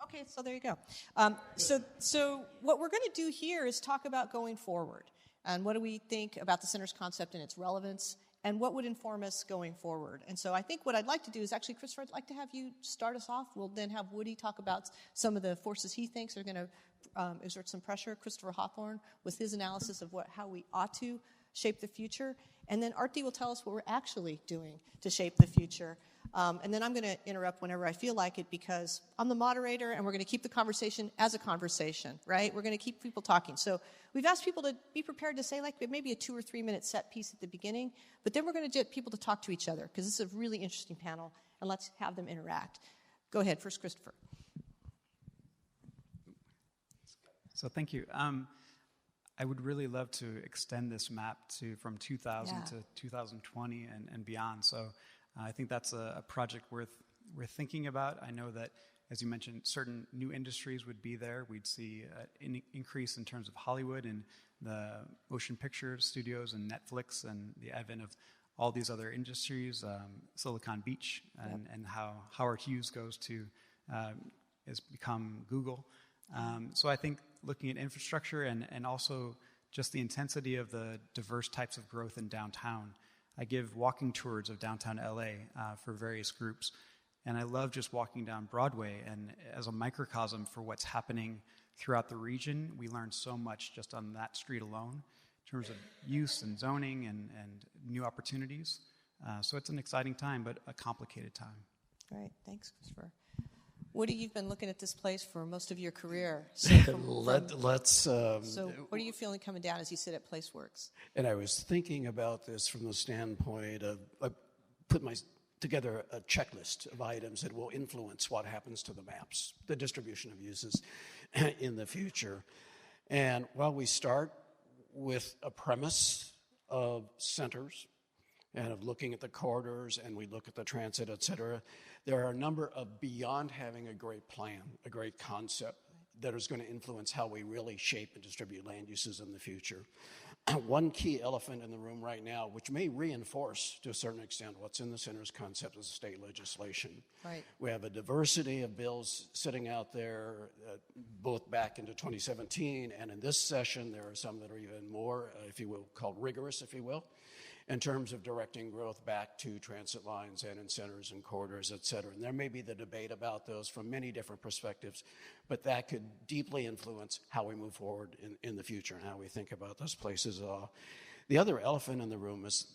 Okay, so there you go. So what we're going to do here is talk about going forward. And what do we think about the center's concept and its relevance, and what would inform us going forward? And so I think what I'd like to do is actually, Christopher, I'd like to have you start us off. We'll then have Woody talk about some of the forces he thinks are going to exert some pressure. Christopher Hawthorne with his analysis of how we ought to shape the future. And then Arti will tell us what we're actually doing to shape the future. And then I'm going to interrupt whenever I feel like it because I'm the moderator and we're going to keep the conversation as a conversation, right? We're going to keep people talking. So we've asked people to be prepared to say like maybe a 2 or 3 minute set piece at the beginning, but then we're going to get people to talk to each other because this is a really interesting panel and let's have them interact. Go ahead, first Christopher. So thank you. I would really love to extend this map from 2000 to 2020 and beyond. So I think that's a project worth thinking about. I know that, as you mentioned, certain new industries would be there. We'd see an increase in terms of Hollywood and the motion picture studios and Netflix and the advent of all these other industries, Silicon Beach, and how Howard Hughes has become Google. So I think looking at infrastructure and also just the intensity of the diverse types of growth in downtown. I give walking tours of downtown LA for various groups, and I love just walking down Broadway. And as a microcosm for what's happening throughout the region, we learn so much just on that street alone in terms of use and zoning and new opportunities. So it's an exciting time, but a complicated time. Great, thanks, Christopher. Woody, you've been looking at this place for most of your career. So so what are you feeling coming down as you sit at PlaceWorks? And I was thinking about this from the standpoint of, I put together a checklist of items that will influence what happens to the maps, the distribution of uses in the future. And while we start with a premise of centers and of looking at the corridors and we look at the transit, et cetera, there are a number of beyond having a great plan, a great concept that is going to influence how we really shape and distribute land uses in the future. One key elephant in the room right now, which may reinforce to a certain extent what's in the center's concept, is state legislation. Right. We have a diversity of bills sitting out there, both back into 2017 and in this session. There are some that are even more, if you will, called rigorous, if you will, in terms of directing growth back to transit lines and in centers and corridors, et cetera. And there may be the debate about those from many different perspectives, but that could deeply influence how we move forward in the future and how we think about those places. The other elephant in the room is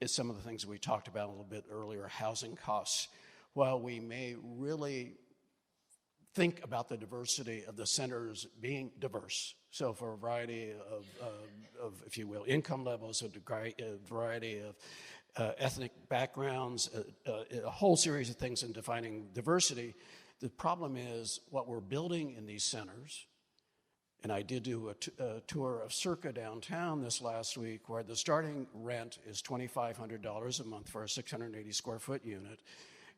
some of the things we talked about a little bit earlier, housing costs. While we may really think about the diversity of the centers being diverse, so for a variety of, if you will, income levels, a variety of ethnic backgrounds, a whole series of things in defining diversity, the problem is what we're building in these centers, and I did do a tour of Circa downtown this last week where the starting rent is $2,500 a month for a 680 square foot unit,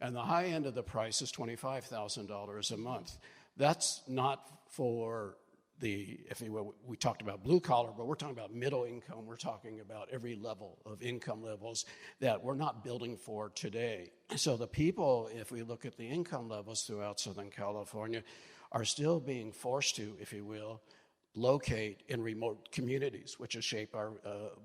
and the high end of the price is $25,000 a month. That's not for if you will, we talked about blue collar, but we're talking about middle income. We're talking about every level of income levels that we're not building for today. So the people, if we look at the income levels throughout Southern California, are still being forced to, if you will, locate in remote communities, which will shape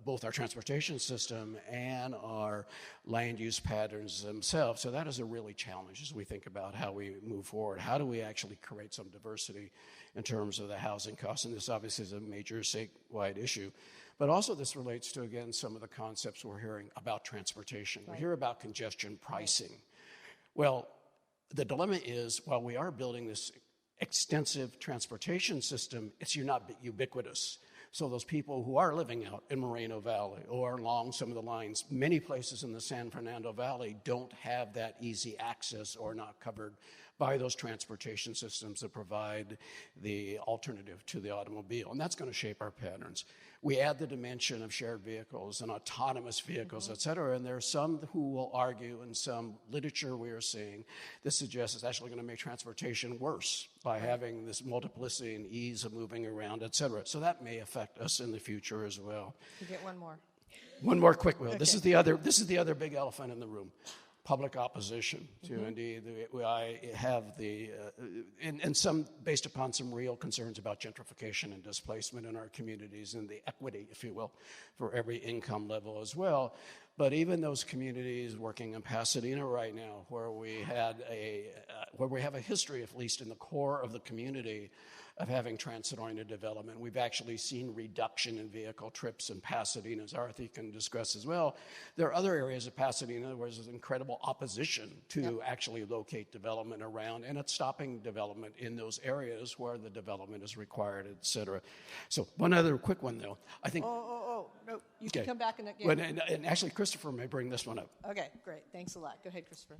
both our transportation system and our land use patterns themselves. So that is a really challenge as we think about how we move forward. How do we actually create some diversity in terms of the housing costs? And this obviously is a major statewide issue. But also this relates to, again, some of the concepts we're hearing about transportation. Right. We hear about congestion pricing. Well, the dilemma is, while we are building this extensive transportation system, it's not ubiquitous. So those people who are living out in Moreno Valley or along some of the lines, many places in the San Fernando Valley don't have that easy access or not covered by those transportation systems that provide the alternative to the automobile. And that's going to shape our patterns. We add the dimension of shared vehicles and autonomous vehicles, et cetera, and there are some who will argue, in some literature we are seeing, this suggests it's actually going to make transportation worse by having this multiplicity and ease of moving around, et cetera. So that may affect us in the future as well. You get one more. One more quick, Will. Okay. This is the other big elephant in the room. public opposition to indeed. I have and some based upon some real concerns about gentrification and displacement in our communities and the equity, if you will, for every income level as well. But even those communities working in Pasadena right now, where we have a history, at least in the core of the community, of having transit-oriented development. We've actually seen reduction in vehicle trips in Pasadena, as Arthi can discuss as well. There are other areas of Pasadena where there's incredible opposition to actually locate development around, and it's stopping development in those areas where the development is required, et cetera. So one other quick one, though. I think... No, you can come back and again. Well, and actually, Christopher may bring this one up. Okay, great. Thanks a lot. Go ahead, Christopher.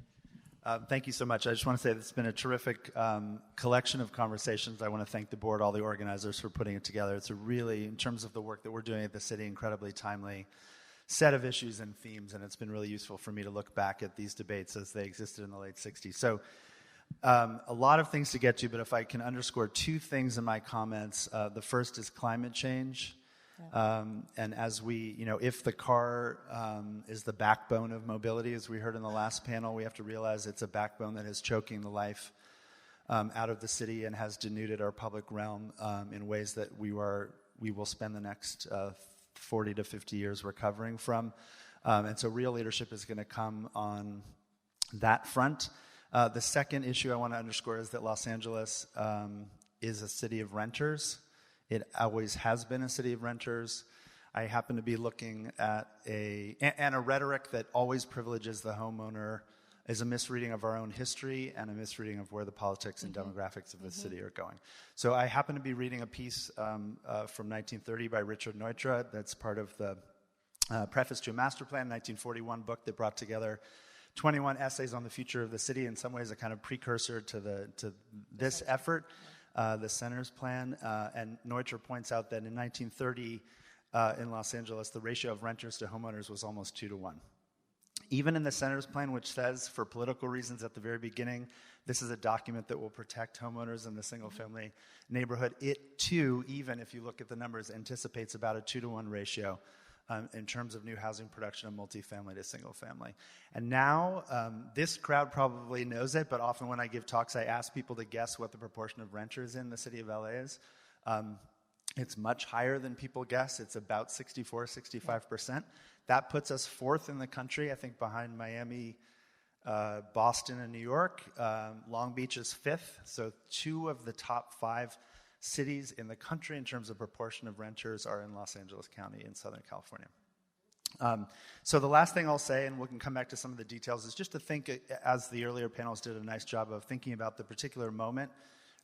Thank you so much. I just want to say it's been a terrific collection of conversations. I want to thank the board, all the organizers for putting it together. It's a really, in terms of the work that we're doing at the city, incredibly timely set of issues and themes, and it's been really useful for me to look back at these debates as they existed in the late 60s. So a lot of things to get to, but if I can underscore two things in my comments. The first is climate change. And as we, if the car is the backbone of mobility, as we heard in the last panel, we have to realize it's a backbone that is choking the life out of the city and has denuded our public realm in ways that we will spend the next 40 to 50 years recovering from. And so real leadership is going to come on that front. The second issue I want to underscore is that Los Angeles is a city of renters. It always has been a city of renters. I happen to be looking at a rhetoric that always privileges the homeowner is a misreading of our own history and a misreading of where the politics and demographics of the city are going. So I happen to be reading a piece from 1930 by Richard Neutra that's part of the preface to a master plan, 1941 book that brought together 21 essays on the future of the city, in some ways a kind of precursor to this effort. The Center's Plan, and Neutra points out that in 1930 in Los Angeles, the ratio of renters to homeowners was almost 2 to 1. Even in the Center's Plan, which says, for political reasons at the very beginning, this is a document that will protect homeowners in the single-family neighborhood, it too, even if you look at the numbers, anticipates about a 2 to 1 ratio in terms of new housing production of multifamily to single-family. And now, this crowd probably knows it, but often when I give talks, I ask people to guess what the proportion of renters in the city of LA is. It's much higher than people guess. It's about 64, 65%. That puts us fourth in the country, I think, behind Miami, Boston, and New York. Long Beach is fifth, so 2 of the top 5 cities in the country in terms of proportion of renters are in Los Angeles County in Southern California. So the last thing I'll say, and we can come back to some of the details, is just to think, as the earlier panels did a nice job of thinking about the particular moment,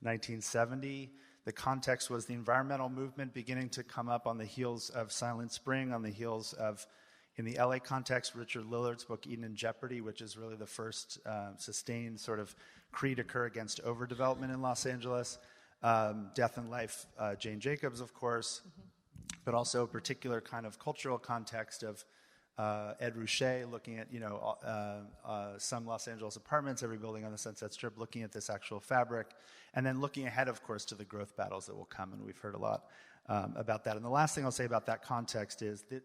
1970. The context was the environmental movement beginning to come up on the heels of Silent Spring, on the heels of, in the LA context, Richard Lillard's book Eden in Jeopardy, which is really the first sustained sort of creed occur against overdevelopment in Los Angeles. Death and Life, Jane Jacobs, of course, but also a particular kind of cultural context of Ed Ruscha looking at, some Los Angeles apartments, every building on the Sunset Strip, looking at this actual fabric, and then looking ahead, of course, to the growth battles that will come, and we've heard a lot about that. And the last thing I'll say about that context is that,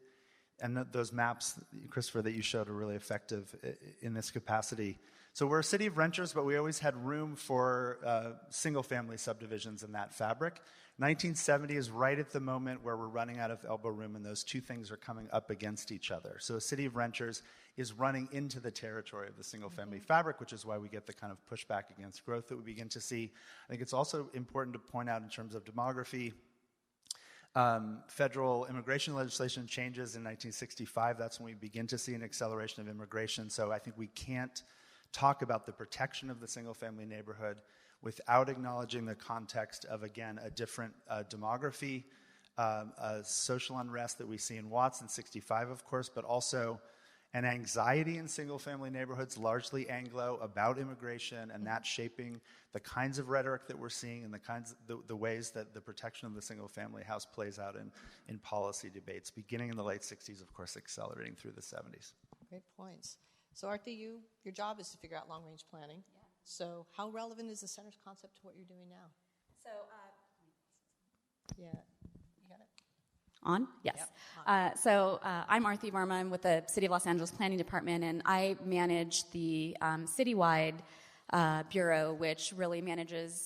and those maps, Christopher, that you showed are really effective in this capacity. So we're a city of renters, but we always had room for single-family subdivisions in that fabric. 1970 is right at the moment where we're running out of elbow room, and those two things are coming up against each other. So a city of renters is running into the territory of the single-family fabric, which is why we get the kind of pushback against growth that we begin to see. I think it's also important to point out in terms of demography, federal immigration legislation changes in 1965. That's when we begin to see an acceleration of immigration. So I think we can't talk about the protection of the single-family neighborhood without acknowledging the context of, again, a different demography, a social unrest that we see in Watts in 65, of course, but also an anxiety in single-family neighborhoods, largely Anglo, about immigration, and that shaping the kinds of rhetoric that we're seeing and the ways that the protection of the single-family house plays out in policy debates, beginning in the late 60s, of course, accelerating through the 70s. Great points. So, Arthi, your job is to figure out long-range planning. Yeah. So how relevant is the center's concept to what you're doing now? So, yeah, you got it. On? Yes. Yep. I'm Arthi Verma. I'm with the City of Los Angeles Planning Department, and I manage the citywide bureau, which really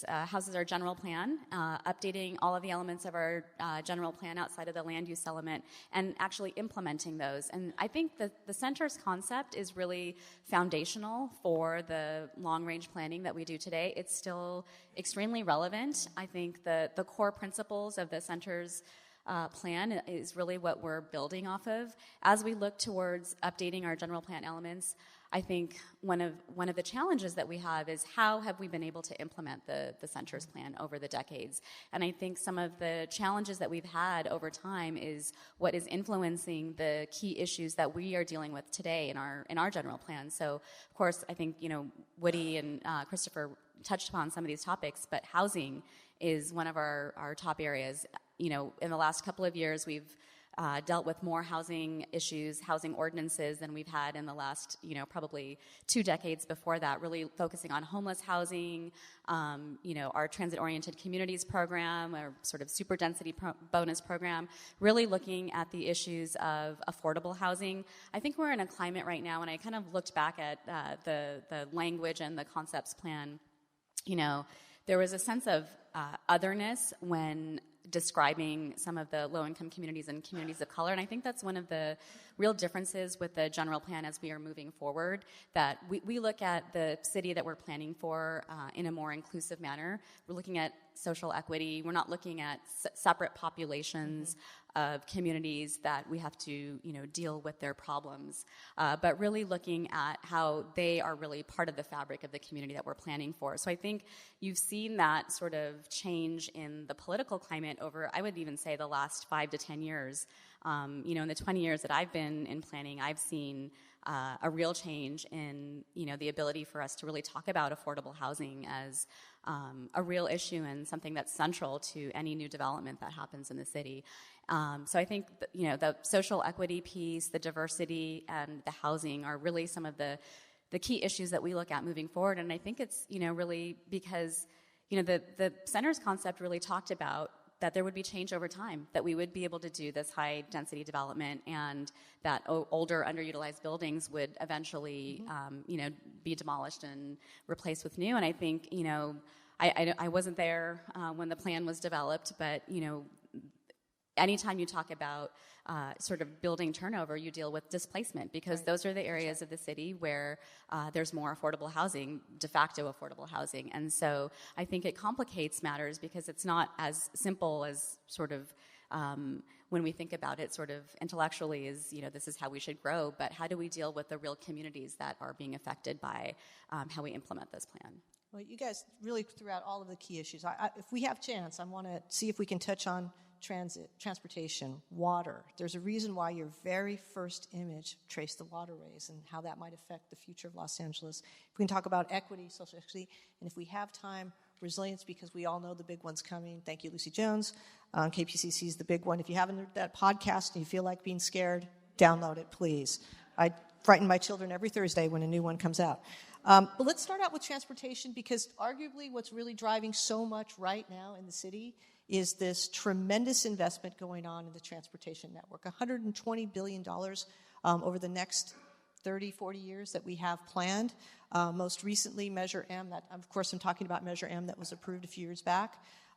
houses our general plan, updating all of the elements of our general plan outside of the land use element, and actually implementing those. And I think that the center's concept is really foundational for the long-range planning that we do today. It's still extremely relevant. I think the core principles of the center's plan is really what we're building off of. As we look towards updating our general plan elements, I think one of the challenges that we have is how have we been able to implement the center's plan over the decades. And I think some of the challenges that we've had over time is what is influencing the key issues that we are dealing with today in our general plan. So, of course, I think, Woody and Christopher touched upon some of these topics, but housing is one of our top areas. In the last couple of years, we've dealt with more housing issues, housing ordinances than we've had in the last, probably 2 decades before that, really focusing on homeless housing, our transit-oriented communities program, our sort of super density bonus program, really looking at the issues of affordable housing. I think we're in a climate right now, and I kind of looked back at the language and the concepts plan, there was a sense of otherness when describing some of the low-income communities and communities of color. And I think that's one of the real differences with the general plan as we are moving forward, that we look at the city that we're planning for in a more inclusive manner. We're looking at social equity. We're not looking at separate populations of communities that we have to, deal with their problems, but really looking at how they are really part of the fabric of the community that we're planning for. So I think you've seen that sort of change in the political climate over, I would even say, the last 5 to 10 years. In the 20 years that I've been in planning, I've seen a real change in, the ability for us to really talk about affordable housing as a real issue and something that's central to any new development that happens in the city. So I think, the social equity piece, the diversity, and the housing are really some of the key issues that we look at moving forward. And I think it's, really because, the center's concept really talked about that there would be change over time, that we would be able to do this high density development, and that older underutilized buildings would eventually, be demolished and replaced with new. And I think, I wasn't there when the plan was developed, but, anytime you talk about sort of building turnover, you deal with displacement, because those are the areas of the city where there's more affordable housing, de facto affordable housing. And so I think it complicates matters, because it's not as simple as sort of when we think about it sort of intellectually is, this is how we should grow, but how do we deal with the real communities that are being affected by how we implement this plan? Well, you guys really threw out all of the key issues. If we have chance, I want to see if we can touch on transportation, water. There's a reason why your very first image traced the waterways and how that might affect the future of Los Angeles. If we can talk about equity, social equity, and if we have time, resilience, because we all know the big one's coming. Thank you, Lucy Jones. KPCC is the big one. If you haven't heard that podcast and you feel like being scared, download it, please. I frighten my children every Thursday when a new one comes out. But let's start out with transportation, because arguably what's really driving so much right now in the city is this tremendous investment going on in the transportation network. $120 billion over the next 30, 40 years that we have planned. Most recently, Measure M, that, of course, I'm talking about Measure M that was approved a few years back.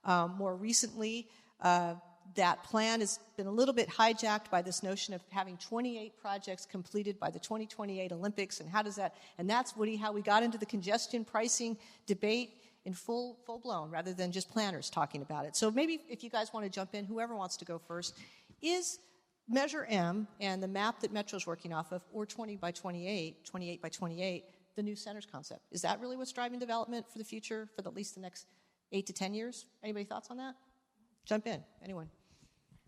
More recently, that plan has been a little bit hijacked by this notion of having 28 projects completed by the 2028 Olympics. And how does that, and that's, Woody, how we got into the congestion pricing debate in full blown, rather than just planners talking about it. So maybe if you guys want to jump in, whoever wants to go first, is Measure M and the map that Metro's working off of, or 28 by 28, the new centers concept? Is that really what's driving development for the future, for at least the next 8 to 10 years? Anybody thoughts on that? Jump in, anyone.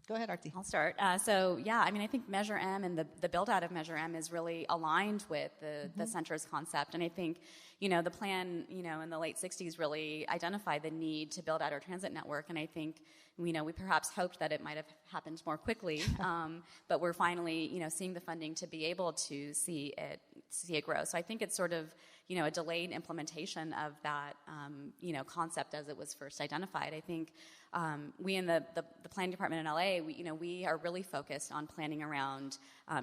Go ahead, Arti. I'll start. I think Measure M and the build-out of Measure M is really aligned with the center's concept. And I think, the plan, in the late 60s really identified the need to build out our transit network. And I think, we perhaps hoped that it might have happened more quickly. But we're finally, seeing the funding to be able to see it see it grow. So I think it's sort of, a delayed implementation of that, concept as it was first identified. I think we in the planning department in LA, we are really focused on planning around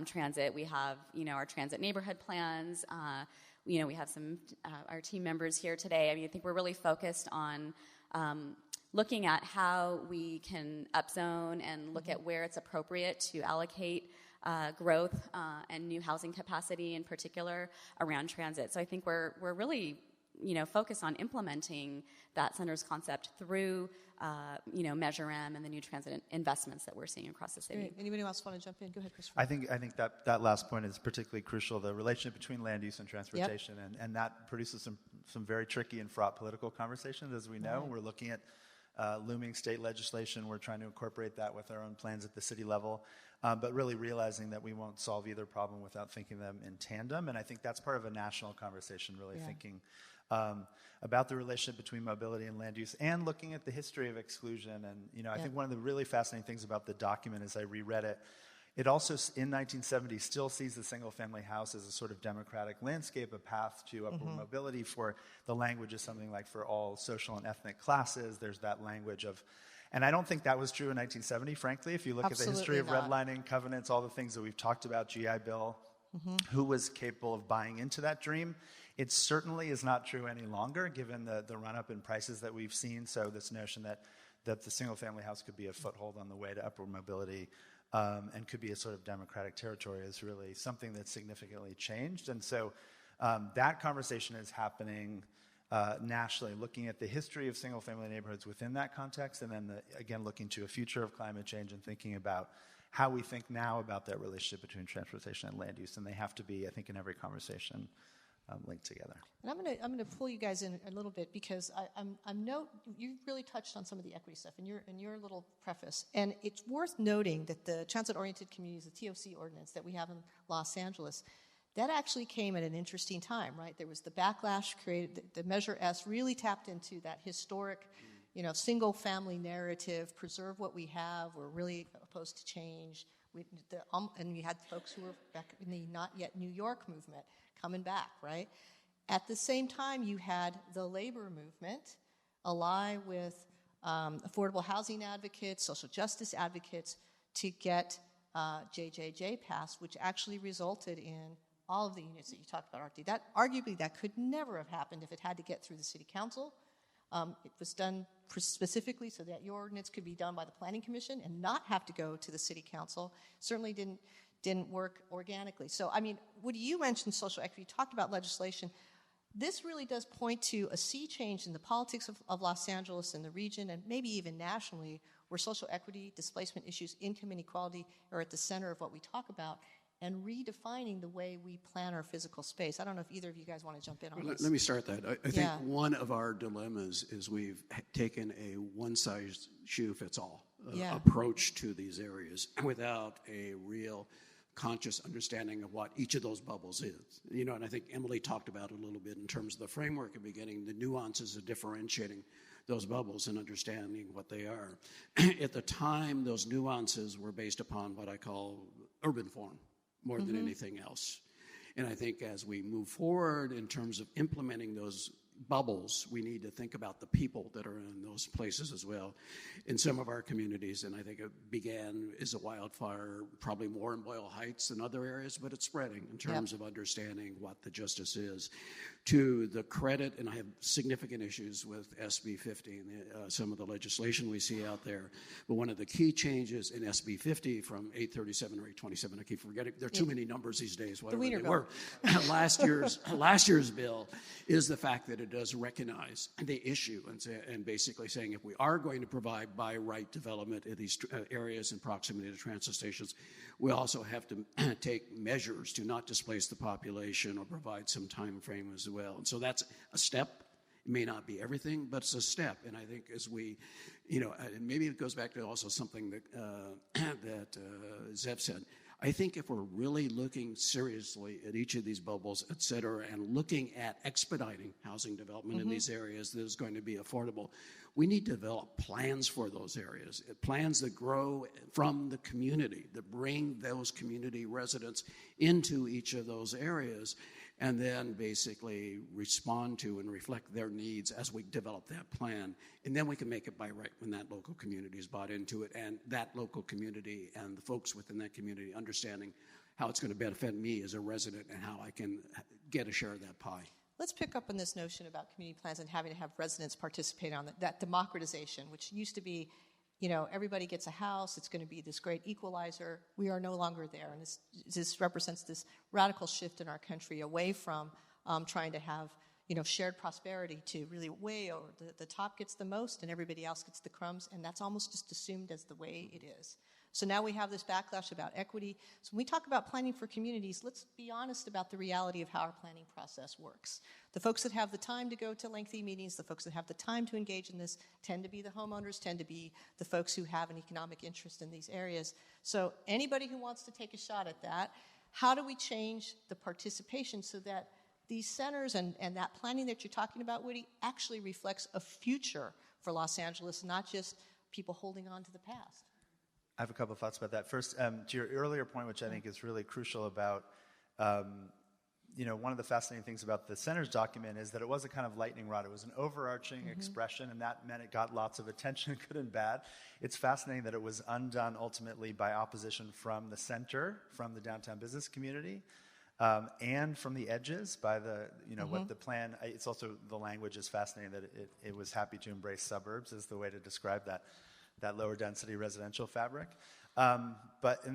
transit. We have, our transit neighborhood plans. We have some our team members here today. I think we're really focused on looking at how we can upzone and look at where it's appropriate to allocate growth and new housing capacity in particular around transit. So I think we're really focused on implementing that centers concept through Measure M and the new transit investments that we're seeing across the city. Great. Anybody else want to jump in? Go ahead, Christopher. I think that last point is particularly crucial, the relationship between land use and transportation, and that produces some very tricky and fraught political conversations, as we know. Right. We're looking at looming state legislation. We're trying to incorporate that with our own plans at the city level, but really realizing that we won't solve either problem without thinking them in tandem. And I think that's part of a national conversation, really thinking about the relationship between mobility and land use and looking at the history of exclusion. And, I think one of the really fascinating things about the document as I reread it, it also, in 1970, still sees the single-family house as a sort of democratic landscape, a path to upward mobility. For the language is something like for all social and ethnic classes. There's that language of, and I don't think that was true in 1970, frankly. If you look at the history of redlining, covenants, all the things that we've talked about, GI Bill, who was capable of buying into that dream? It certainly is not true any longer, given the run-up in prices that we've seen. So this notion that the single-family house could be a foothold on the way to upward mobility and could be a sort of democratic territory is really something that's significantly changed. And so that conversation is happening nationally, looking at the history of single-family neighborhoods within that context, and then, again, looking to a future of climate change and thinking about how we think now about that relationship between transportation and land use. And they have to be, I think, in every conversation, linked together. And I'm gonna pull you guys in a little bit because you really touched on some of the equity stuff in your little preface, and it's worth noting that the transit-oriented communities, the TOC ordinance that we have in Los Angeles, that actually came at an interesting time, right? There was the backlash created. The Measure S really tapped into that historic, single-family narrative. Preserve what we have. We're really opposed to change. And you had folks who were back in the Not Yet New York movement coming back, right? At the same time, you had the labor movement ally with affordable housing advocates, social justice advocates to get JJJ passed, which actually resulted in all of the units that you talked about, Artie. Arguably, that could never have happened if it had to get through the city council. It was done specifically so that your ordinance could be done by the Planning Commission and not have to go to the city council. Certainly didn't work organically. So, Woody, you mentioned social equity. You talked about legislation. This really does point to a sea change in the politics of Los Angeles and the region, and maybe even nationally, where social equity, displacement issues, income inequality are at the center of what we talk about, and redefining the way we plan our physical space. I don't know if either of you guys want to jump in on this. Let me start that. I think one of our dilemmas is we've taken a one-size-shoe-fits-all approach to these areas without a real conscious understanding of what each of those bubbles is. And I think Emily talked about it a little bit in terms of the framework of beginning, the nuances of differentiating those bubbles and understanding what they are. At the time, those nuances were based upon what I call urban form more than anything else. And I think as we move forward in terms of implementing those bubbles, we need to think about the people that are in those places as well. In some of our communities, and I think it began as a wildfire, probably more in Boyle Heights than other areas, but it's spreading in terms of understanding what the justice is. To the credit, and I have significant issues with SB 50 and some of the legislation we see out there, but one of the key changes in SB 50 from 837 or 827, I keep forgetting, there are too many numbers these days, whatever they were. last year's bill is the fact that it does recognize the issue and basically saying if we are going to provide by right development in these areas in proximity to transit stations, we also have to take measures to not displace the population or provide some time frame as well. And so that's a step. It may not be everything, but it's a step. And I think as we, and maybe it goes back to also something that Zev said. I think if we're really looking seriously at each of these bubbles, et cetera, and looking at expediting housing development in these areas that is going to be affordable, we need to develop plans for those areas, plans that grow from the community, that bring those community residents into each of those areas, and then basically respond to and reflect their needs as we develop that plan. And then we can make it by right when that local community is bought into it, and that local community and the folks within that community understanding how it's going to benefit me as a resident and how I can get a share of that pie. Let's pick up on this notion about community plans and having to have residents participate on that democratization, which used to be, everybody gets a house, it's going to be this great equalizer. We are no longer there, and this represents this radical shift in our country away from trying to have, shared prosperity to really way over the top gets the most and everybody else gets the crumbs, and that's almost just assumed as the way it is. So now we have this backlash about equity. So when we talk about planning for communities, let's be honest about the reality of how our planning process works. The folks that have the time to go to lengthy meetings, the folks that have the time to engage in this tend to be the homeowners, tend to be the folks who have an economic interest in these areas. So anybody who wants to take a shot at that, how do we change the participation so that these centers and that planning that you're talking about, Woody, actually reflects a future for Los Angeles, not just people holding on to the past? I have a couple of thoughts about that. First, to your earlier point, which I think is really crucial about, one of the fascinating things about the center's document is that it was a kind of lightning rod. It was an overarching expression, and that meant it got lots of attention, good and bad. It's fascinating that it was undone ultimately by opposition from the center, from the downtown business community, and from the edges by the, what the plan, it's also, the language is fascinating that it was happy to embrace suburbs is the way to describe that lower density residential fabric. And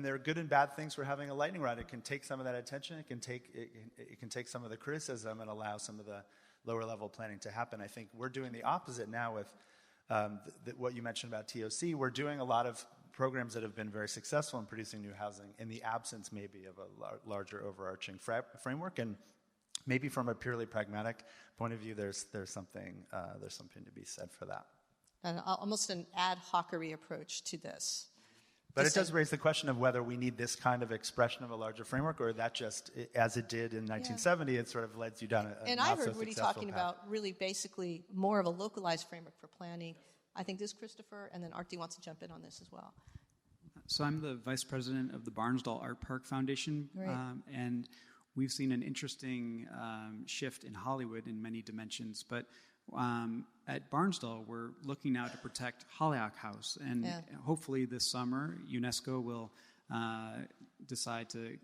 there are good and bad things for having a lightning rod. It can take some of that attention. It can take some of the criticism and allow some of the lower level planning to happen. I think we're doing the opposite now with what you mentioned about TOC. We're doing a lot of programs that have been very successful in producing new housing in the absence maybe of a larger overarching framework. And maybe from a purely pragmatic point of view, there's something to be said for that. And almost an ad hocery approach to this. But it does raise the question of whether we need this kind of expression of a larger framework, or that just, as it did in 1970, it sort of led you down a not so successful path. And I heard Woody talking about really basically more of a localized framework for planning. I think this, Christopher, and then Artie wants to jump in on this as well. So I'm the vice president of the Barnsdall Art Park Foundation, and we've seen an interesting shift in Hollywood in many dimensions, but at Barnsdall, we're looking now to protect Holyoke House, and hopefully this summer, UNESCO will decide to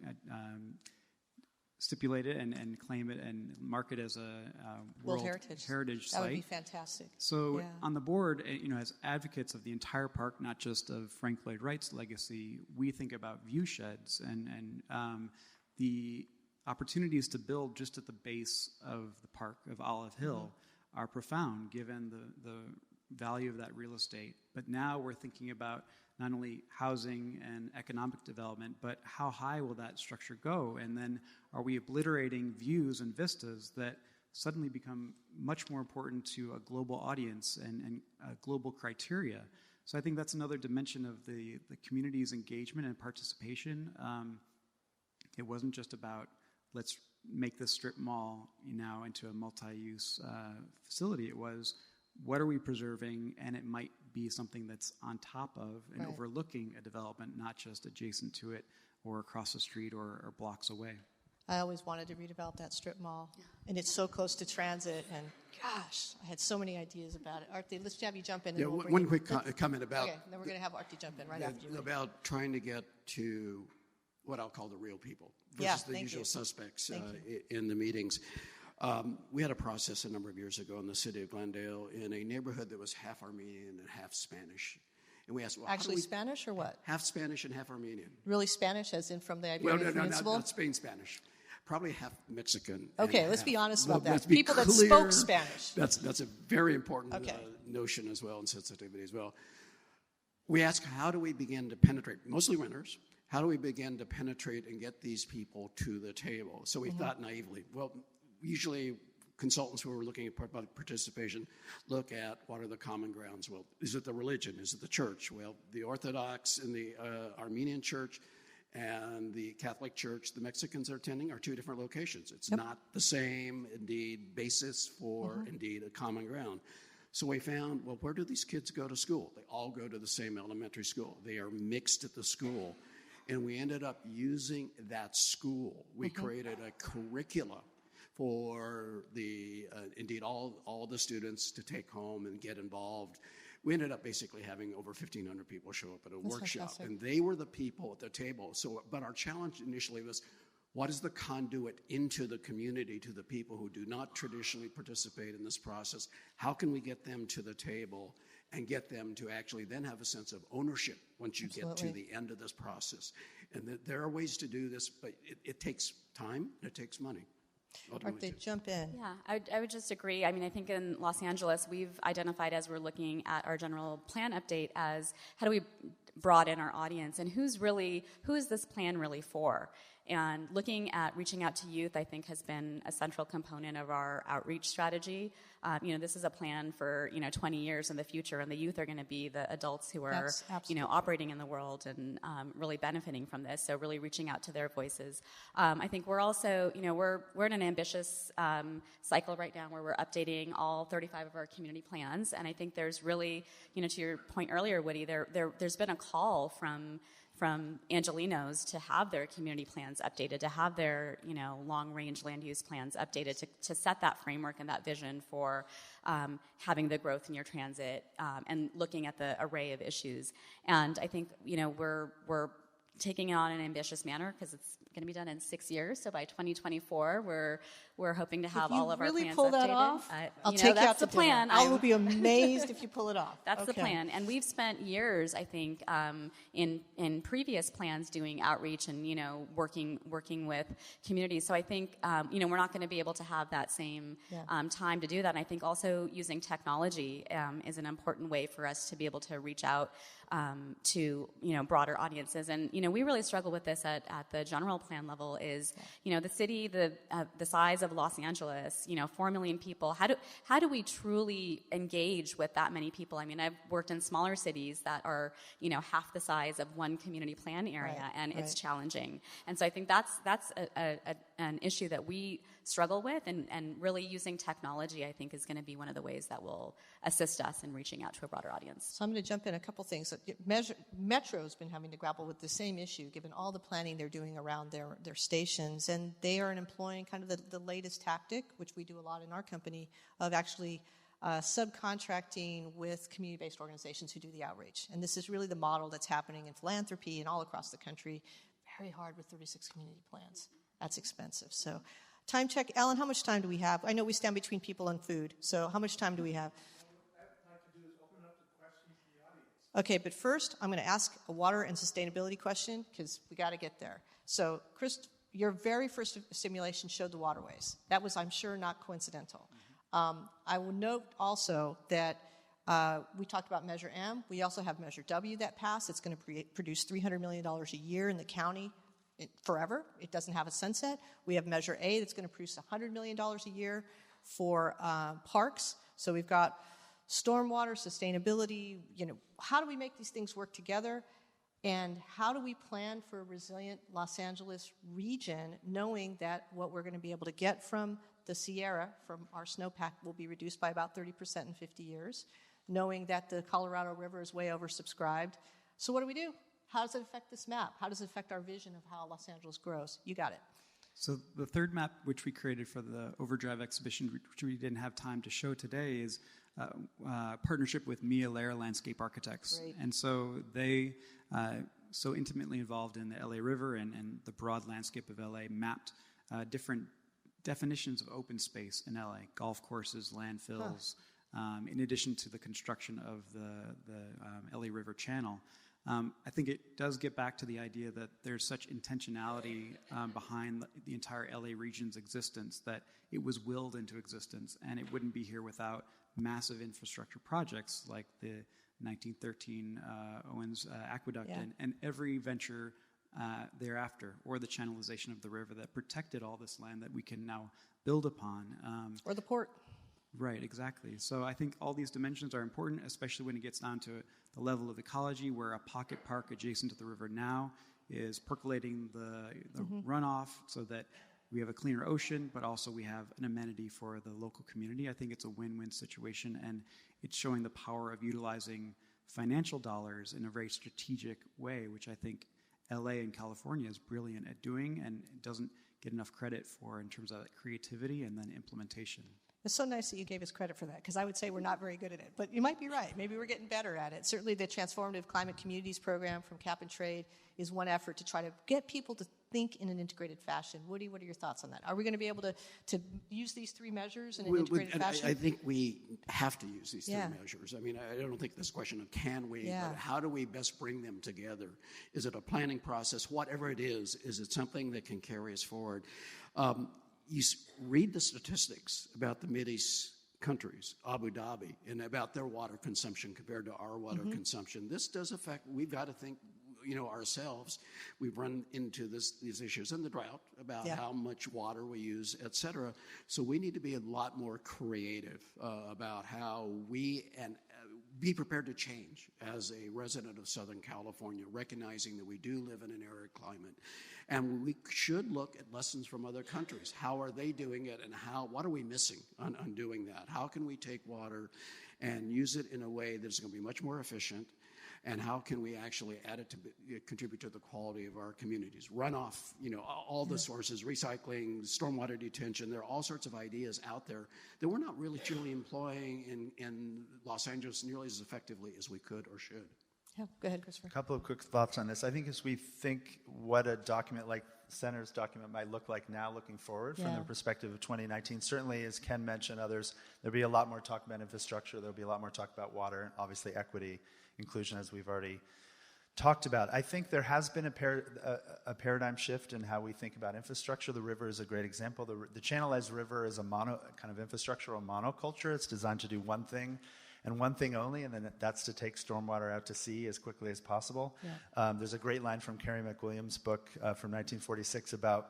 stipulate it and claim it and mark it as a World Heritage Site. That would be fantastic. So on the board, as advocates of the entire park, not just of Frank Lloyd Wright's legacy, we think about view sheds and the opportunities to build just at the base of the park of Olive Hill are profound given the value of that real estate. But now we're thinking about not only housing and economic development, but how high will that structure go? And then are we obliterating views and vistas that suddenly become much more important to a global audience and global criteria? So I think that's another dimension of the community's engagement and participation. It wasn't just about let's make this strip mall now into a multi-use facility. It was, what are we preserving? And it might be something that's on top of and overlooking a development, not just adjacent to it or across the street or blocks away. I always wanted to redevelop that strip mall, and it's so close to transit, and gosh, I had so many ideas about it. Artie, let's have you jump in. Yeah, and one quick comment about... Okay, then we're going to have Artie jump in right after you. About trying to get to what I'll call the real people versus the usual suspects in the meetings. We had a process a number of years ago in the city of Glendale in a neighborhood that was half Armenian and half Spanish. And we asked, well, actually Spanish or what? Half Spanish and half Armenian. Really Spanish, as in from the Iberian Peninsula? No, not Spain Spanish. Probably half Mexican. Okay, let's be honest about that. People that spoke Spanish. That's a very important notion as well and sensitivity as well. We asked, how do we begin to penetrate, mostly renters, how do we begin to penetrate and get these people to the table? So we thought naively, well, usually consultants who are looking at participation look at what are the common grounds. Well, is it the religion? Is it the church? Well, the Orthodox and the Armenian church and the Catholic Church the Mexicans are attending are two different locations. It's not the same, indeed, basis for, indeed, a common ground. So we found, well, where do these kids go to school? They all go to the same elementary school. They are mixed at the school. And we ended up using that school. We created a curricula for the, indeed, all the students to take home and get involved. We ended up basically having over 1,500 people show up at a workshop. fantastic. And they were the people at the table. So, but our challenge initially was, what is the conduit into the community to the people who do not traditionally participate in this process? How can we get them to the table and get them to actually then have a sense of ownership once you get to the end of this process? And there are ways to do this, but it takes time and it takes money. Art, they jump in. Yeah, I would just agree. I mean, I think in Los Angeles, we've identified as we're looking at our general plan update as how do we broaden our audience and who is this plan really for? And looking at reaching out to youth, I think, has been a central component of our outreach strategy. This is a plan for 20 years in the future, and the youth are going to be the adults who are operating in the world and really benefiting from this. So really reaching out to their voices. I think we're also we're in an ambitious cycle right now where we're updating all 35 of our community plans, and I think there's really to your point earlier, Woody, there's been a call from Angelinos to have their community plans updated, to have their long-range land use plans updated, to set that framework and that vision for having the growth in your transit and looking at the array of issues. And I think we're taking it on in an ambitious manner because it's going to be done in 6 years. So by 2024, we're hoping to have all of our plans updated. If you really pull that off, I'll take you out to plan. I will be amazed if you pull it off. That's the plan. And we've spent years, I think, in previous plans doing outreach and, working with communities. So I think, we're not going to be able to have that same time to do that. And I think also using technology is an important way for us to be able to reach out to, broader audiences. And, we really struggle with this at the general plan level is, the city, the size of Los Angeles, 4 million people. How do we truly engage with that many people? I mean, I've worked in smaller cities that are, half the size of one community plan area, and it's challenging. And so I think that's an issue that we struggle with, and really using technology, I think, is going to be one of the ways that will assist us in reaching out to a broader audience. So I'm going to jump in a couple things. Metro's been having to grapple with the same issue, given all the planning they're doing around their stations, and they are employing kind of the latest tactic, which we do a lot in our company, of actually subcontracting with community-based organizations who do the outreach. And this is really the model that's happening in philanthropy and all across the country. Very hard with 36 community plans. That's expensive. So time check. Alan, how much time do we have? I know we stand between people and food, so how much time do we have? Okay, but first, I'm going to ask a water and sustainability question because we got to get there. So, Chris, your very first simulation showed the waterways. That was, I'm sure, not coincidental. I will note also that we talked about Measure M. We also have Measure W that passed. It's going to produce $300 million a year in the county forever. It doesn't have a sunset. We have Measure A that's going to produce $100 million a year for parks. So we've got stormwater, sustainability, how do we make these things work together? And how do we plan for a resilient Los Angeles region, knowing that what we're going to be able to get from the Sierra, from our snowpack, will be reduced by about 30% in 50 years, knowing that the Colorado River is way oversubscribed. So what do? How does it affect this map? How does it affect our vision of how Los Angeles grows? You got it. So the third map, which we created for the Overdrive exhibition, which we didn't have time to show today, is partnership with Mia Lair Landscape Architects. Great. And so they, so intimately involved in the LA River and the broad landscape of LA, mapped different definitions of open space in LA, golf courses, landfills, in addition to the construction of the LA River Channel. I think it does get back to the idea that there's such intentionality behind the entire LA region's existence that it was willed into existence, and it wouldn't be here without massive infrastructure projects like the 1913 Owens Aqueduct and every venture thereafter, or the channelization of the river that protected all this land that we can now build upon. Or the port. Right, exactly. So I think all these dimensions are important, especially when it gets down to the level of ecology, where a pocket park adjacent to the river now is percolating the runoff so that we have a cleaner ocean, but also we have an amenity for the local community. I think it's a win-win situation, and it's showing the power of utilizing financial dollars in a very strategic way, which I think LA and California is brilliant at doing and doesn't get enough credit for in terms of creativity and then implementation. It's so nice that you gave us credit for that, because I would say we're not very good at it. But you might be right. Maybe we're getting better at it. Certainly the Transformative Climate Communities program from Cap and Trade is one effort to try to get people to think in an integrated fashion. Woody, what are your thoughts on that? Are we going to be able to use these three measures in an integrated fashion? I think we have to use these three measures. I mean, I don't think this question of can we, but how do we best bring them together? Is it a planning process? Whatever it is it something that can carry us forward? You read the statistics about the Mideast countries, Abu Dhabi, and about their water consumption compared to our water consumption. This does affect, we've got to think, ourselves. We've run into these issues in the drought about how much water we use, et cetera. So we need to be a lot more creative about how we be prepared to change as a resident of Southern California, recognizing that we do live in an arid climate. And we should look at lessons from other countries. How are they doing it, and what are we missing on doing that? How can we take water and use it in a way that's going to be much more efficient? And how can we actually add it to contribute to the quality of our communities? Runoff, all the sources, recycling, stormwater detention, there are all sorts of ideas out there that we're not really truly employing in Los Angeles nearly as effectively as we could or should. Yeah, go ahead, Christopher. A couple of quick thoughts on this. I think as we think what a document like Center's document might look like now looking forward from the perspective of 2019, certainly as Ken mentioned, others, there'll be a lot more talk about infrastructure, there'll be a lot more talk about water, obviously equity, inclusion, as we've already talked about. I think there has been a paradigm shift in how we think about infrastructure. The river is a great example. The channelized river is a kind of infrastructural monoculture. It's designed to do one thing and one thing only, and then that's to take stormwater out to sea as quickly as possible. Yeah. There's a great line from Carrie McWilliams' book from 1946 about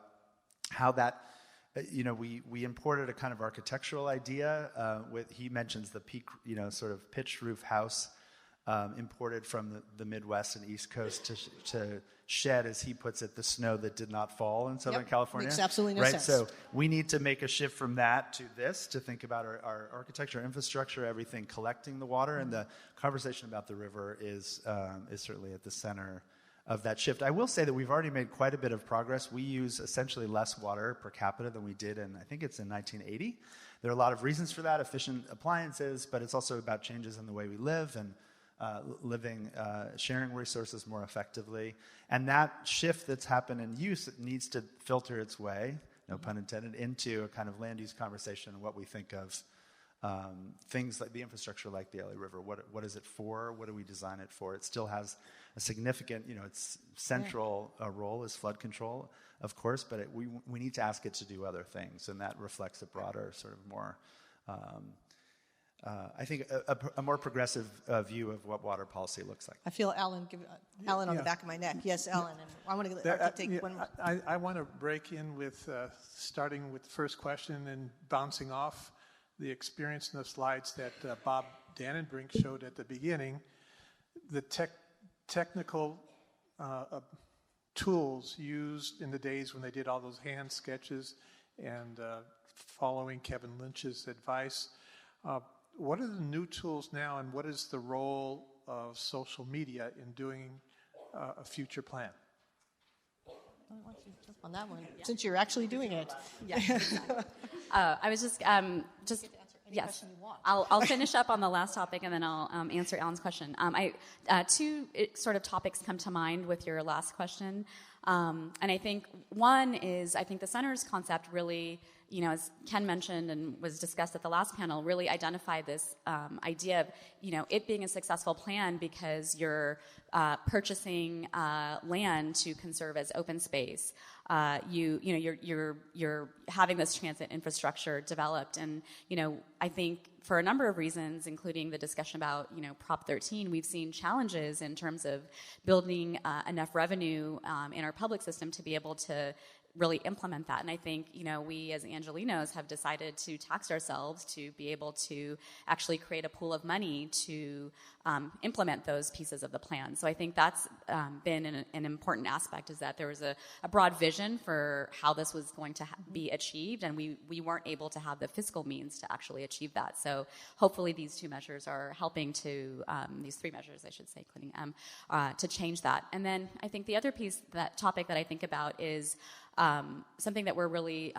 how that, we imported a kind of architectural idea. He mentions the peak, sort of pitched roof house imported from the Midwest and East Coast to shed, as he puts it, the snow that did not fall in Southern California. Makes absolutely no sense. So we need to make a shift from that to this, to think about our architecture, infrastructure, everything collecting the water, and the conversation about the river is certainly at the center of that shift. I will say that we've already made quite a bit of progress. We use essentially less water per capita than we did in, I think it's in 1980. There are a lot of reasons for that, efficient appliances, but it's also about changes in the way we live and sharing resources more effectively. And that shift that's happened in use needs to filter its way, no pun intended, into a kind of land use conversation and what we think of things like the infrastructure like the LA River. What is it for? What do we design it for? It still has a significant, its central role is flood control, of course, but we need to ask it to do other things, and that reflects a broader sort of more I think a more progressive view of what water policy looks like. I feel Alan on the back of my neck. Yes, Alan. And I want to take one more. I want to break in with starting with the first question and bouncing off the experience in the slides that Bob Dannenbrink showed at the beginning. The technical tools used in the days when they did all those hand sketches and following Kevin Lynch's advice. What are the new tools now, and what is the role of social media in doing a future plan? Why don't you jump on that one, since you're actually doing it. Yes, exactly. I was just yes. I'll finish up on the last topic, and then I'll answer Alan's question. Two sort of topics come to mind with your last question, and I think one is the center's concept really, as Ken mentioned and was discussed at the last panel, really identified this idea of, it being a successful plan because you're purchasing land to conserve as open space. You're having this transit infrastructure developed, and I think for a number of reasons, including the discussion about Prop 13, we've seen challenges in terms of building enough revenue in our public system to be able to really implement that. And I think, we as Angelinos have decided to tax ourselves to be able to actually create a pool of money to implement those pieces of the plan. So I think that's been an important aspect, is that there was a broad vision for how this was going to be achieved, and we weren't able to have the fiscal means to actually achieve that. So hopefully these two measures are helping to, these three measures, I should say, including to change that. And then I think the other topic that I think about is something that we're really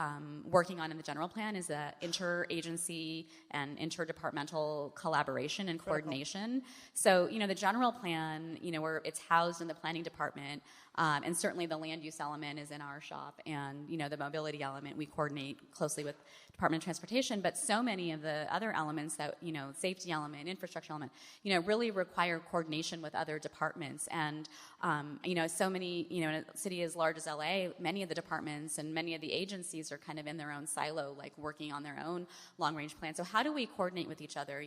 working on in the general plan is the interagency and interdepartmental collaboration and coordination. So, the general plan, where it's housed in the planning department, and certainly the land use element is in our shop, and, the mobility element, we coordinate closely with Department of Transportation, but so many of the other elements that, safety element, infrastructure element, really require coordination with other departments. And, so many, in a city as large as LA, many of the departments and many of the agencies are kind of in their own silo, like working on their own long-range plan. So how do we coordinate with each other?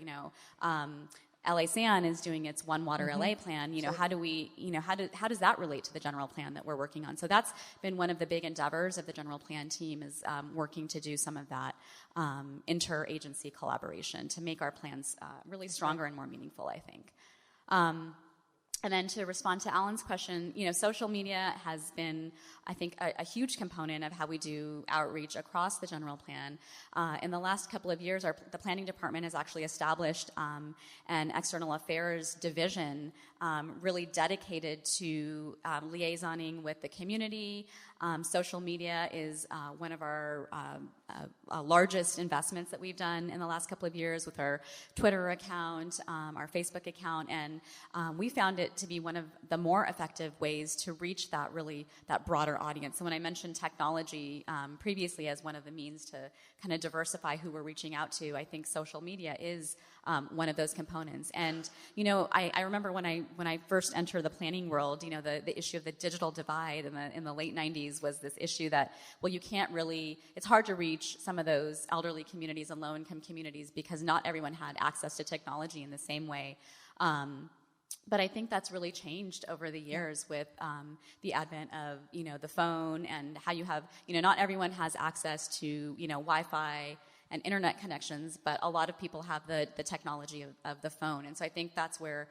LA San is doing its One Water LA plan. How do we, how does that relate to the general plan that we're working on? So that's been one of the big endeavors of the general plan team, is working to do some of that interagency collaboration to make our plans really stronger and more meaningful, I think. And then to respond to Alan's question, social media has been, I think, a huge component of how we do outreach across the general plan. In the last couple of years, the planning department has actually established an external affairs division really dedicated to liaisoning with the community. Social media is one of our largest investments that we've done in the last couple of years, with our Twitter account, our Facebook account, and we found it to be one of the more effective ways to reach that broader audience. So when I mentioned technology previously as one of the means to kind of diversify who we're reaching out to, I think social media is one of those components. And I remember when I first entered the planning world, the issue of the digital divide in the late 90s was this issue that, well, you can't really, it's hard to reach some of those elderly communities and low-income communities because not everyone had access to technology in the same way. But I think that's really changed over the years with the advent of, the phone, and how you have, not everyone has access to, Wi-Fi and internet connections, but a lot of people have the technology of the phone. And so I think that's where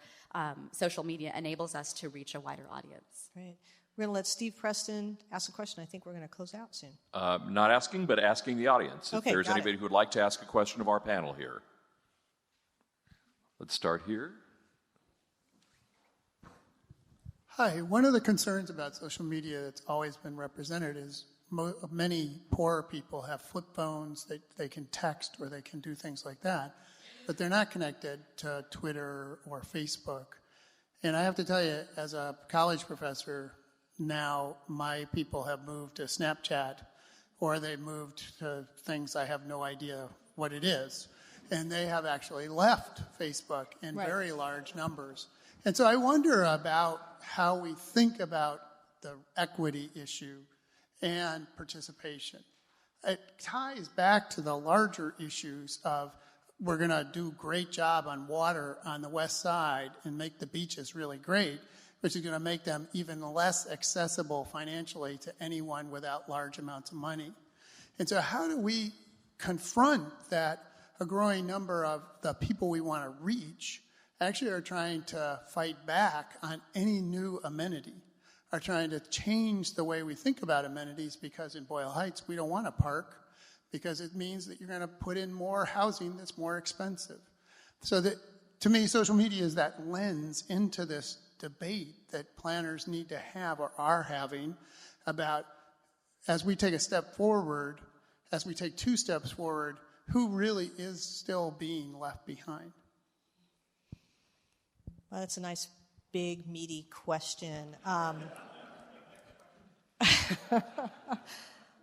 social media enables us to reach a wider audience. Great. We're going to let Steve Preston ask a question. I think we're going to close out soon. Not asking, but asking the audience. Okay, if there's anybody who would like to ask a question of our panel here. Let's start here. Hi. One of the concerns about social media that's always been represented is many poorer people have flip phones that they can text or they can do things like that, but they're not connected to Twitter or Facebook. And I have to tell you, as a college professor, now my people have moved to Snapchat, or they've moved to things I have no idea what it is. And they have actually left Facebook in very large numbers. And so I wonder about how we think about the equity issue and participation. It ties back to the larger issues of, we're going to do a great job on water on the west side and make the beaches really great, which is going to make them even less accessible financially to anyone without large amounts of money. And so how do we confront that a growing number of the people we want to reach actually are trying to fight back on any new amenity, are trying to change the way we think about amenities, because in Boyle Heights we don't want a park because it means that you're going to put in more housing that's more expensive. So that, to me, social media is that lens into this debate that planners need to have or are having about, as we take a step forward, as we take 2 steps forward, who really is still being left behind? Well, that's a nice, big, meaty question.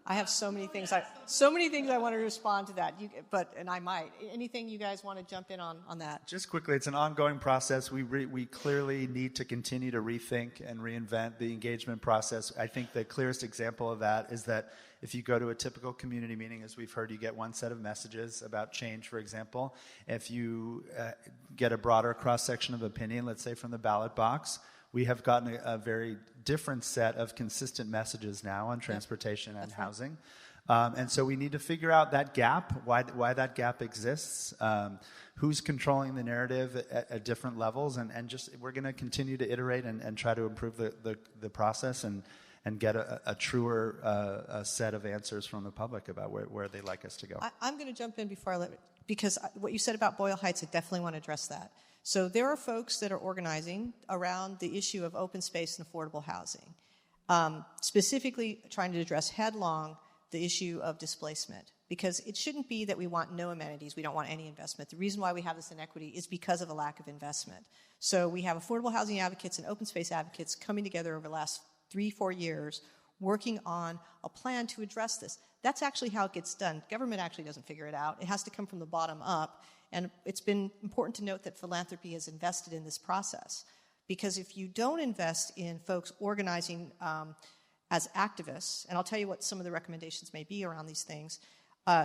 I have so many things I want to respond to that. And I might. Anything you guys want to jump in on that? Just quickly, it's an ongoing process. We clearly need to continue to rethink and reinvent the engagement process. I think the clearest example of that is that if you go to a typical community meeting, as we've heard, you get one set of messages about change, for example. If you get a broader cross-section of opinion, let's say from the ballot box, We have gotten a very different set of consistent messages now on transportation and housing. And so we need to figure out that gap, why that gap exists, who's controlling the narrative at different levels, and just we're going to continue to iterate and try to improve the process and get a truer set of answers from the public about where they like us to go. I'm going to jump in before I let, because what you said about Boyle Heights, I definitely want to address that. So there are folks that are organizing around the issue of open space and affordable housing, specifically trying to address headlong the issue of displacement, because it shouldn't be that we want no amenities, we don't want any investment. The reason why we have this inequity is because of a lack of investment. So we have affordable housing advocates and open space advocates coming together over the last 3-4 years working on a plan to address this. That's actually how it gets done. Government actually doesn't figure it out. It has to come from the bottom up. And it's been important to note that philanthropy has invested in this process. Because if you don't invest in folks organizing as activists, and I'll tell you what some of the recommendations may be around these things,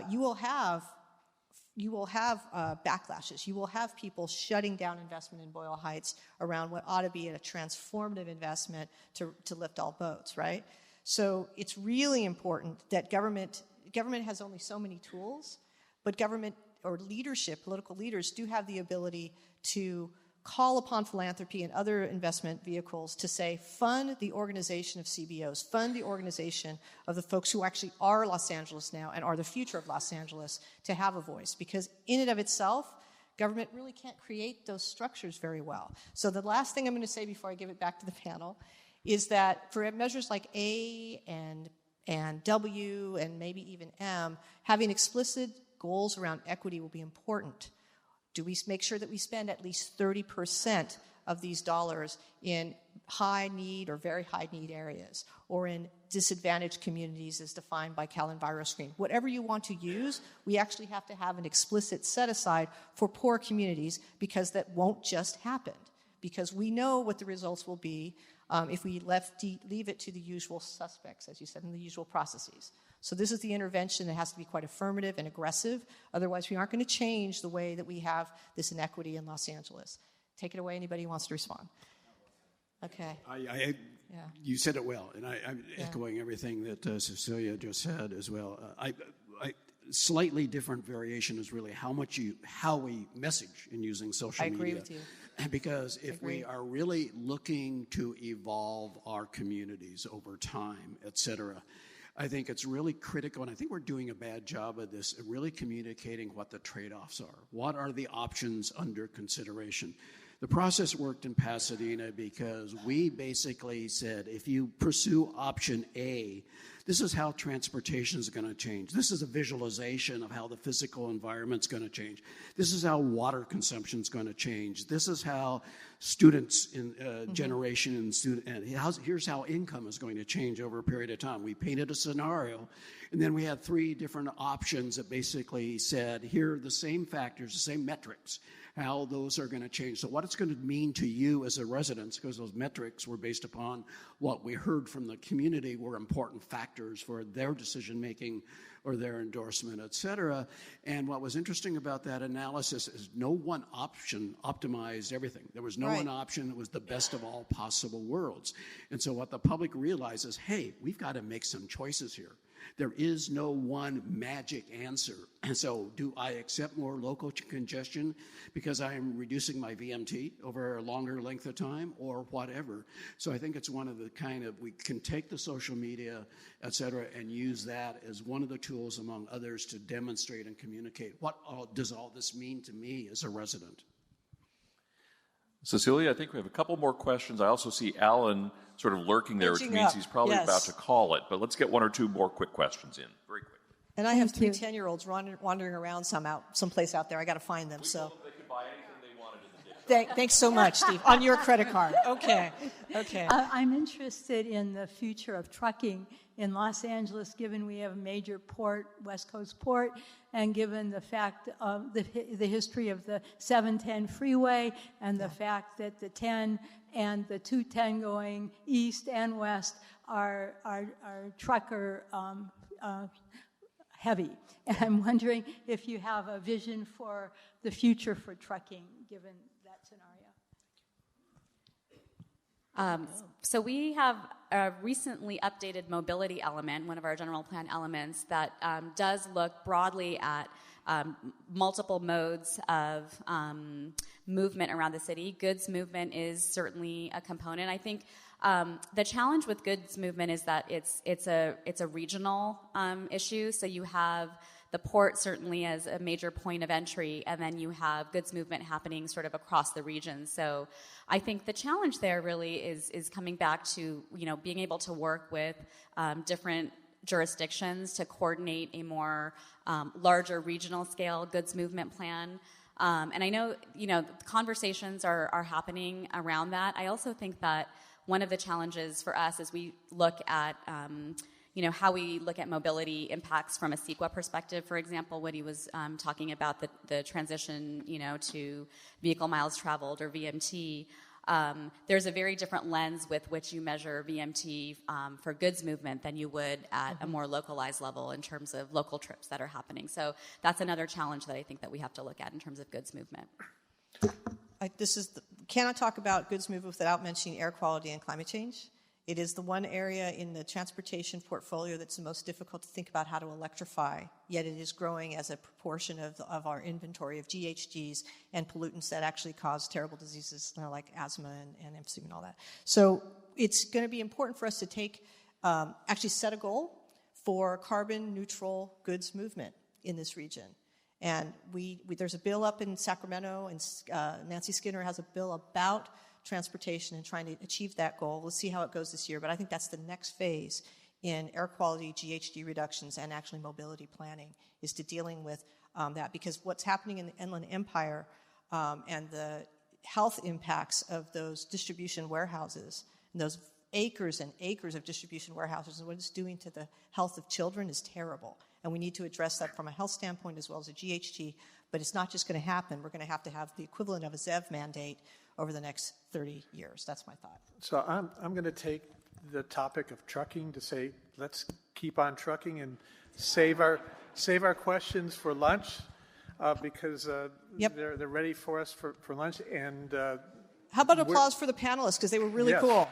you will have backlashes. You will have people shutting down investment in Boyle Heights around what ought to be a transformative investment to lift all boats, right? So it's really important that government has only so many tools, but government or leadership, political leaders, do have the ability to call upon philanthropy and other investment vehicles to say, fund the organization of CBOs, fund the organization of the folks who actually are Los Angeles now and are the future of Los Angeles to have a voice. Because in and of itself, government really can't create those structures very well. So the last thing I'm going to say before I give it back to the panel is that for measures like A and W and maybe even M, having explicit goals around equity will be important. Do we make sure that we spend at least 30% of these dollars in high need or very high need areas, or in disadvantaged communities as defined by Cal EnviroScreen? Whatever you want to use, we actually have to have an explicit set aside for poor communities, because that won't just happen. Because we know what the results will be if we leave it to the usual suspects, as you said, in the usual processes. So this is the intervention that has to be quite affirmative and aggressive. Otherwise, we aren't going to change the way that we have this inequity in Los Angeles. Take it away, anybody who wants to respond. Okay. You said it well, and I'm echoing everything that Cecilia just said as well. Slightly different variation is really how we message in using social media. I agree with you. Because if we are really looking to evolve our communities over time, et cetera, I think it's really critical, and I think we're doing a bad job of this, really communicating what the trade-offs are. What are the options under consideration? The process worked in Pasadena because we basically said, if you pursue option A, this is how transportation is going to change. This is a visualization of how the physical environment's going to change. This is how water consumption is going to change. This is how students in generation and here's how income is going to change over a period of time. We painted a scenario, and then we had 3 different options that basically said, here are the same factors, the same metrics, how those are going to change. So what it's going to mean to you as a resident, because those metrics were based upon what we heard from the community were important factors for their decision-making or their endorsement, et cetera. And what was interesting about that analysis is no one option optimized everything. There was no one option that was the best of all possible worlds. And so what the public realizes, hey, we've got to make some choices here. There is no one magic answer. And so do I accept more local congestion because I am reducing my VMT over a longer length of time or whatever? So I think it's one of the we can take the social media, et cetera, and use that as one of the tools among others to demonstrate and communicate what does all this mean to me as a resident. Cecilia, I think we have a couple more questions. I also see Alan sort of lurking there, which means he's probably about to call it. But let's get 1 or 2 more quick questions in, very quick. And I have 3 10-years wandering around someplace out there. I got to find them. We told them they could buy anything they wanted in the gift shop. Thanks so much, Steve. On your credit card. Okay. I'm interested in the future of trucking in Los Angeles, given we have a major port, West Coast port, and given the fact of the history of the 710 freeway and the fact that the 10 and the 210 going east and west are trucker heavy. And I'm wondering if you have a vision for the future for trucking, given that scenario. So we have a recently updated mobility element, one of our general plan elements, that does look broadly at multiple modes of movement around the city. Goods movement is certainly a component. I think the challenge with goods movement is that it's a regional issue. So you have the port certainly as a major point of entry, and then you have goods movement happening sort of across the region. So I think the challenge there really is coming back to, being able to work with different jurisdictions to coordinate a more larger regional scale goods movement plan. And I know, conversations are happening around that. I also think that one of the challenges for us as we look at how we look at mobility impacts from a CEQA perspective, for example, when he was talking about the transition, to vehicle miles traveled or VMT, there's a very different lens with which you measure VMT for goods movement than you would at a more localized level in terms of local trips that are happening. So that's another challenge that I think that we have to look at in terms of goods movement. Cannot talk about goods movement without mentioning air quality and climate change. It is the one area in the transportation portfolio that's the most difficult to think about how to electrify, yet it is growing as a proportion of our inventory of GHGs and pollutants that actually cause terrible diseases like asthma and emphysema and all that. So it's going to be important for us to actually set a goal for carbon neutral goods movement in this region. And there's a bill up in Sacramento, and Nancy Skinner has a bill about transportation and trying to achieve that goal. We'll see how it goes this year, but I think that's the next phase in air quality, GHG reductions, and actually mobility planning is to dealing with that, because what's happening in the Inland Empire and the health impacts of those distribution warehouses, and those acres and acres of distribution warehouses, and what it's doing to the health of children is terrible. And we need to address that from a health standpoint as well as a GHG, but it's not just going to happen. We're going to have the equivalent of a ZEV mandate over the next 30 years. That's my thought. So I'm going to take the topic of trucking to say, let's keep on trucking and save our questions for lunch because they're ready for us for lunch. And how about applause for the panelists, because they were really cool.